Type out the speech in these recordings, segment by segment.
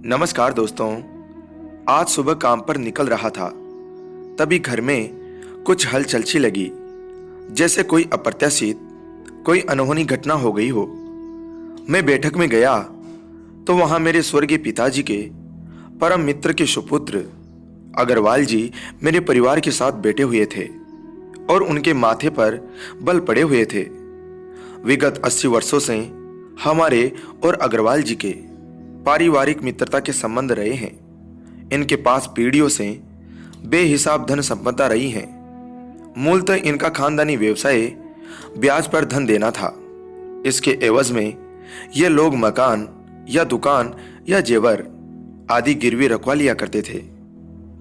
नमस्कार दोस्तों। आज सुबह काम पर निकल रहा था, तभी घर में कुछ हलचल सी लगी, जैसे कोई अप्रत्याशित कोई अनहोनी घटना हो गई हो। मैं बैठक में गया तो वहां मेरे स्वर्गीय पिताजी के परम मित्र के सुपुत्र अग्रवाल जी मेरे परिवार के साथ बैठे हुए थे और उनके माथे पर बल पड़े हुए थे। विगत 80 वर्षों से हमारे और अग्रवाल जी के पारिवारिक मित्रता के संबंध रहे हैं। इनके पास पीढ़ियों से बेहिसाब धन संपदा रही है। मूलतः इनका खानदानी व्यवसाय ब्याज पर धन देना था। इसके एवज में ये लोग मकान या दुकान या जेवर आदि गिरवी रखवा लिया करते थे।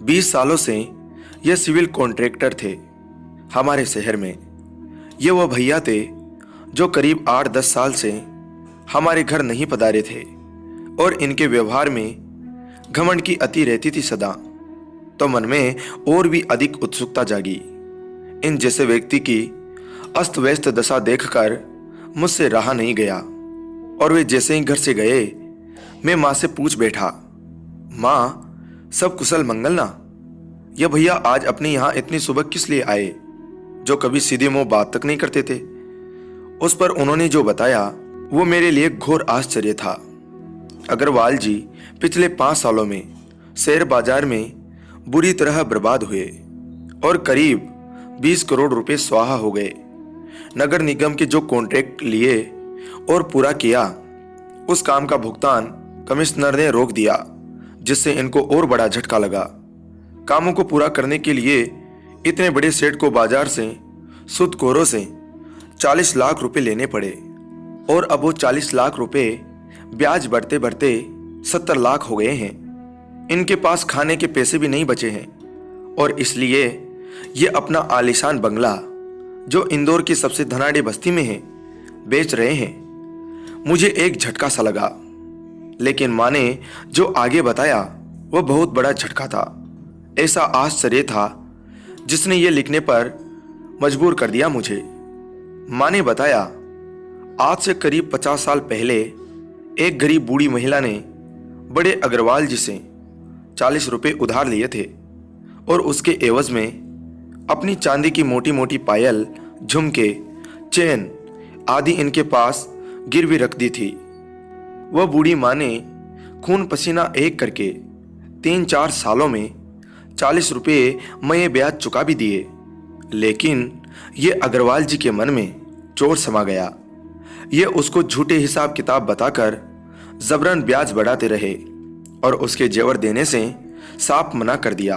20 सालों से ये सिविल कॉन्ट्रैक्टर थे हमारे शहर में। ये वो भैया थे जो करीब 8-10 साल से हमारे घर नहीं पधारे थे और इनके व्यवहार में घमंड की अति रहती थी सदा। तो मन में और भी अधिक उत्सुकता जागी। इन जैसे व्यक्ति की अस्त व्यस्त दशा देखकर मुझसे रहा नहीं गया और वे जैसे ही घर से गए, मैं माँ से पूछ बैठा, माँ सब कुशल मंगल ना? यह भैया आज अपने यहाँ इतनी सुबह किस लिए आए, जो कभी सीधे मुंह बात तक नहीं करते थे? उस पर उन्होंने जो बताया वो मेरे लिए घोर आश्चर्य था। अग्रवाल जी पिछले 5 सालों में शेयर बाजार में बुरी तरह बर्बाद हुए और करीब 20 करोड़ रुपए स्वाहा हो गए। नगर निगम के जो कॉन्ट्रैक्ट लिए और पूरा किया, उस काम का भुगतान कमिश्नर ने रोक दिया, जिससे इनको और बड़ा झटका लगा। कामों को पूरा करने के लिए इतने बड़े सेठ को बाजार से सूदखोरों से 40 लाख रुपए लेने पड़े और अब वो 40 लाख रुपए ब्याज बढ़ते बढ़ते 70 लाख हो गए हैं। इनके पास खाने के पैसे भी नहीं बचे हैं और इसलिए ये अपना आलीशान बंगला, जो इंदौर की सबसे धनाढ़ी बस्ती में है, बेच रहे हैं। मुझे एक झटका सा लगा, लेकिन माँ ने जो आगे बताया वो बहुत बड़ा झटका था। ऐसा आश्चर्य था जिसने ये लिखने पर मजबूर कर दिया मुझे। माँ ने बताया, आज से करीब 50 साल पहले एक गरीब बूढ़ी महिला ने बड़े अग्रवाल जी से 40 रुपए उधार लिए थे और उसके एवज में अपनी चांदी की मोटी मोटी पायल, झुमके, चैन आदि इनके पास गिरवी रख दी थी। वह बूढ़ी माँ ने खून पसीना एक करके 3-4 सालों में 40 रुपए मये ब्याज चुका भी दिए, लेकिन ये अग्रवाल जी के मन में चोट समा गया। ये उसको झूठे हिसाब किताब बताकर जबरन ब्याज बढ़ाते रहे और उसके जेवर देने से साफ मना कर दिया।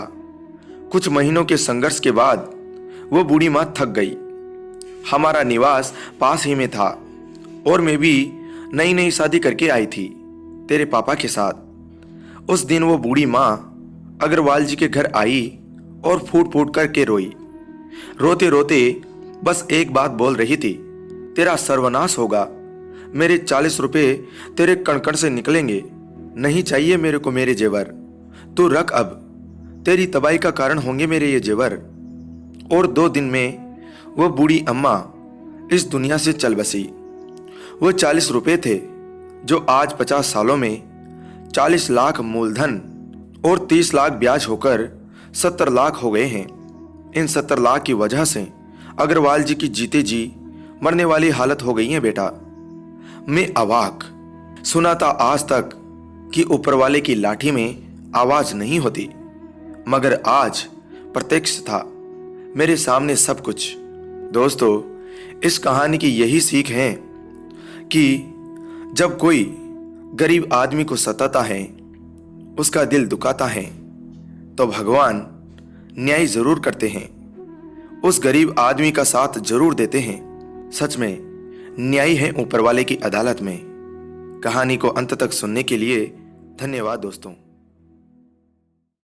कुछ महीनों के संघर्ष के बाद वो बूढ़ी माँ थक गई। हमारा निवास पास ही में था और मैं भी नई नई शादी करके आई थी तेरे पापा के साथ। उस दिन वो बूढ़ी माँ अग्रवाल जी के घर आई और फूट फूट करके रोई। रोते रोते बस एक बात बोल रही थी, तेरा सर्वनाश होगा, मेरे 40 रुपए तेरे कणकण से निकलेंगे। नहीं चाहिए मेरे को मेरे जेवर, तू रख अब, तेरी तबाही का कारण होंगे मेरे ये जेवर। और 2 दिन में वो बूढ़ी अम्मा इस दुनिया से चल बसी। वो 40 रुपए थे जो आज 50 सालों में 40 लाख मूलधन और 30 लाख ब्याज होकर 70 लाख हो गए हैं। इन 70 लाख की वजह से अग्रवाल जी की जीते जी मरने वाली हालत हो गई है बेटा। मैं अवाक। सुना था आज तक कि ऊपर वाले की लाठी में आवाज नहीं होती, मगर आज प्रत्यक्ष था मेरे सामने सब कुछ। दोस्तों, इस कहानी की यही सीख है कि जब कोई गरीब आदमी को सताता है, उसका दिल दुखाता है, तो भगवान न्याय जरूर करते हैं, उस गरीब आदमी का साथ जरूर देते हैं। सच में न्याय है ऊपर वाले की अदालत में। कहानी को अंत तक सुनने के लिए धन्यवाद दोस्तों।